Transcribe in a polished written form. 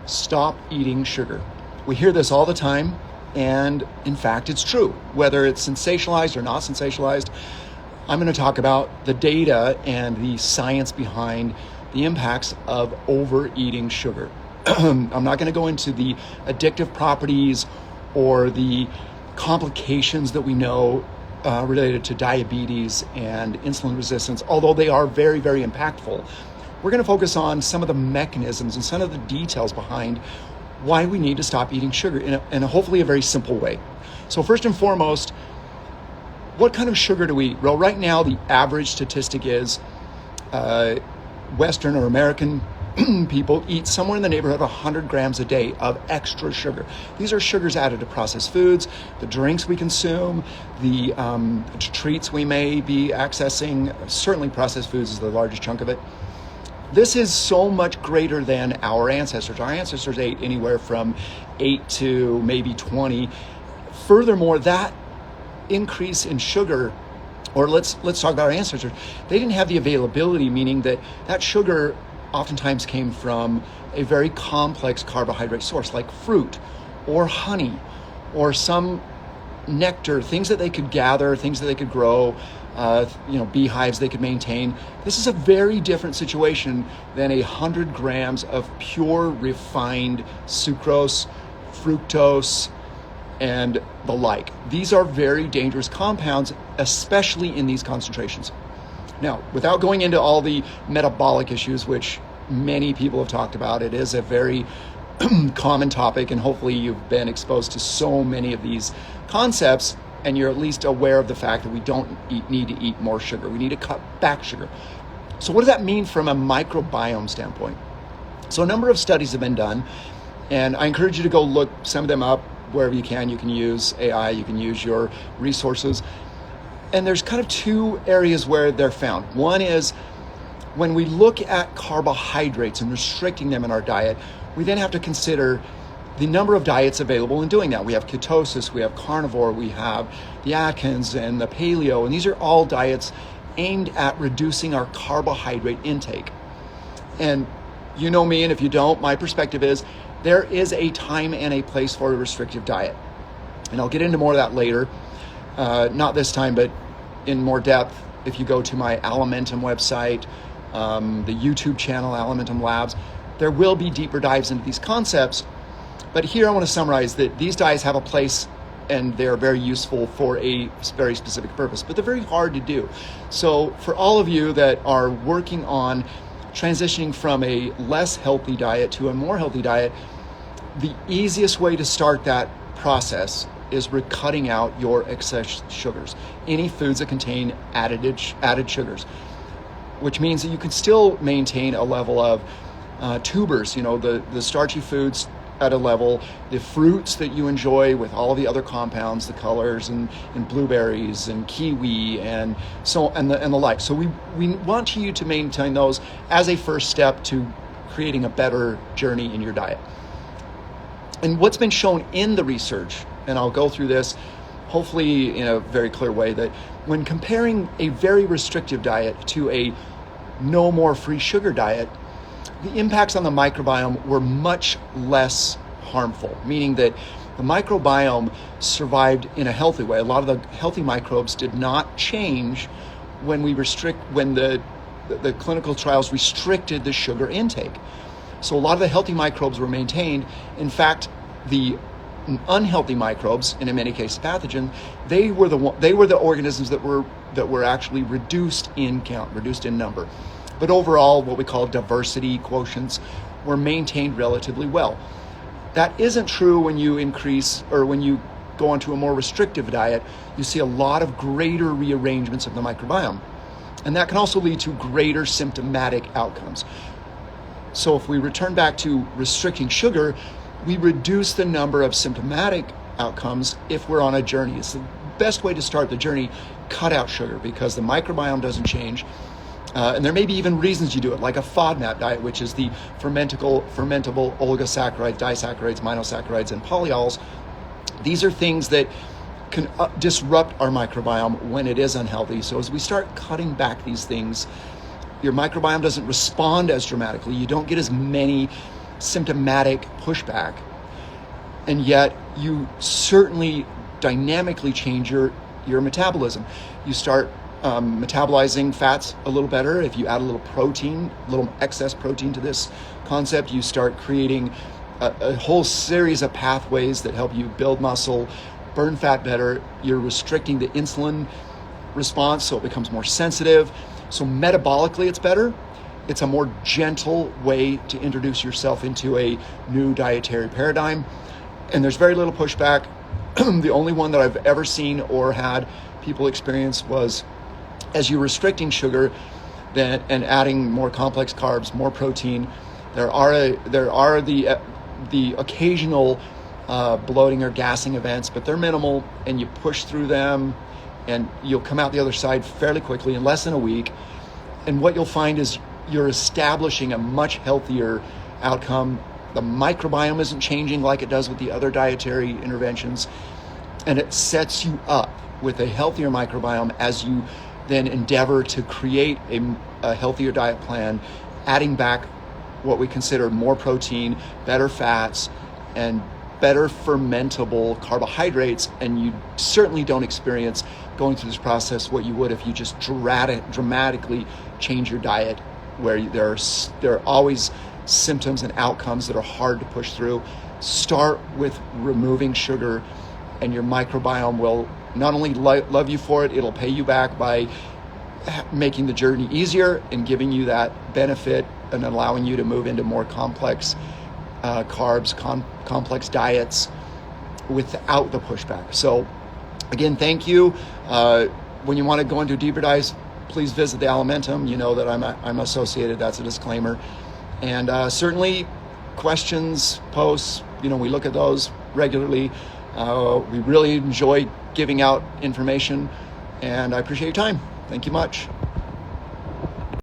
stop eating sugar. We hear this all the time, and in fact, it's true. Whether it's sensationalized or not sensationalized, I'm going to talk about the data and the science behind the impacts of overeating sugar. I'm not going to go into the addictive properties or the complications that we know related to diabetes and insulin resistance, although they are very, very impactful. We're going to focus on some of the mechanisms and some of the details behind why we need to stop eating sugar in a hopefully a very simple way. So first and foremost, what kind of sugar do we eat? Well, right now, the average statistic is Western or American people eat somewhere in the neighborhood of 100 grams a day of extra sugar. These are sugars added to processed foods, the drinks we consume, the treats we may be accessing. Certainly processed foods is the largest chunk of it. This is so much greater than our ancestors. Our ancestors ate anywhere from 8 to maybe 20. Furthermore, that increase in sugar, or let's talk about our ancestors, they didn't have the availability, meaning that sugar oftentimes came from a very complex carbohydrate source like fruit or honey or some nectar, things that they could gather, things that they could grow, beehives they could maintain. This is a very different situation than 100 grams of pure refined sucrose, fructose, and the like. These are very dangerous compounds, especially in these concentrations. Now, without going into all the metabolic issues, which many people have talked about, it is a very common topic, and hopefully you've been exposed to so many of these concepts, and you're at least aware of the fact that we don't need to eat more sugar. We need to cut back sugar. So what does that mean from a microbiome standpoint? So a number of studies have been done, and I encourage you to go look some of them up wherever you can. You can use AI, you can use your resources. And there's kind of two areas where they're found. One is when we look at carbohydrates and restricting them in our diet, we then have to consider the number of diets available in doing that. We have ketosis, we have carnivore, we have the Atkins and the paleo, and these are all diets aimed at reducing our carbohydrate intake. And you know me, and if you don't, my perspective is there is a time and a place for a restrictive diet. And I'll get into more of that later. Not this time, but in more depth, if you go to my Alimentum website, the YouTube channel, Alimentum Labs, there will be deeper dives into these concepts. But here I want to summarize that these diets have a place and they're very useful for a very specific purpose, but they're very hard to do. So for all of you that are working on transitioning from a less healthy diet to a more healthy diet, the easiest way to start that process is cutting out your excess sugars, any foods that contain added sugars, which means that you can still maintain a level of tubers, the starchy foods at a level, the fruits that you enjoy with all the other compounds, the colors and blueberries and kiwi and the like. So we want you to maintain those as a first step to creating a better journey in your diet. And what's been shown in the research, and I'll go through this hopefully in a very clear way, that when comparing a very restrictive diet to a no more free sugar diet, the impacts on the microbiome were much less harmful, meaning that the microbiome survived in a healthy way. A lot of the healthy microbes did not change when the clinical trials restricted the sugar intake. So a lot of the healthy microbes were maintained. In fact, the unhealthy microbes, and in many cases pathogen, they were the organisms that were actually reduced in count, reduced in number. But overall, what we call diversity quotients were maintained relatively well. That isn't true when you increase or when you go onto a more restrictive diet. You see a lot of greater rearrangements of the microbiome. And that can also lead to greater symptomatic outcomes. So if we return back to restricting sugar, we reduce the number of symptomatic outcomes if we're on a journey. It's the best way to start the journey, cut out sugar, because the microbiome doesn't change. And there may be even reasons you do it, like a FODMAP diet, which is the fermentable oligosaccharides, disaccharides, monosaccharides, and polyols. These are things that can disrupt our microbiome when it is unhealthy. So as we start cutting back these things, your microbiome doesn't respond as dramatically. You don't get as many symptomatic pushback. And yet you certainly dynamically change your metabolism. You start metabolizing fats a little better. If you add a little protein, a little excess protein to this concept, you start creating a whole series of pathways that help you build muscle, burn fat better. You're restricting the insulin response, so it becomes more sensitive. So metabolically, it's better. It's a more gentle way to introduce yourself into a new dietary paradigm. And there's very little pushback. The only one that I've ever seen or had people experience was as you're restricting sugar and adding more complex carbs, more protein, there are the occasional bloating or gassing events, but they're minimal, and you push through them and you'll come out the other side fairly quickly in less than a week. And what you'll find is you're establishing a much healthier outcome. The microbiome isn't changing like it does with the other dietary interventions, and it sets you up with a healthier microbiome as you then endeavor to create a healthier diet plan, adding back what we consider more protein, better fats, and better fermentable carbohydrates. And you certainly don't experience going through this process what you would if you just dramatically change your diet, where there are always symptoms and outcomes that are hard to push through. Start with removing sugar, and your microbiome will not only love you for it, it'll pay you back by making the journey easier and giving you that benefit and allowing you to move into more complex carbs, complex diets without the pushback. So again, thank you. When you want to go into deeper dives, please visit the Alimentum. You know that I'm associated, that's a disclaimer. And certainly questions, posts, we look at those regularly. We really enjoy giving out information, and I appreciate your time. Thank you much.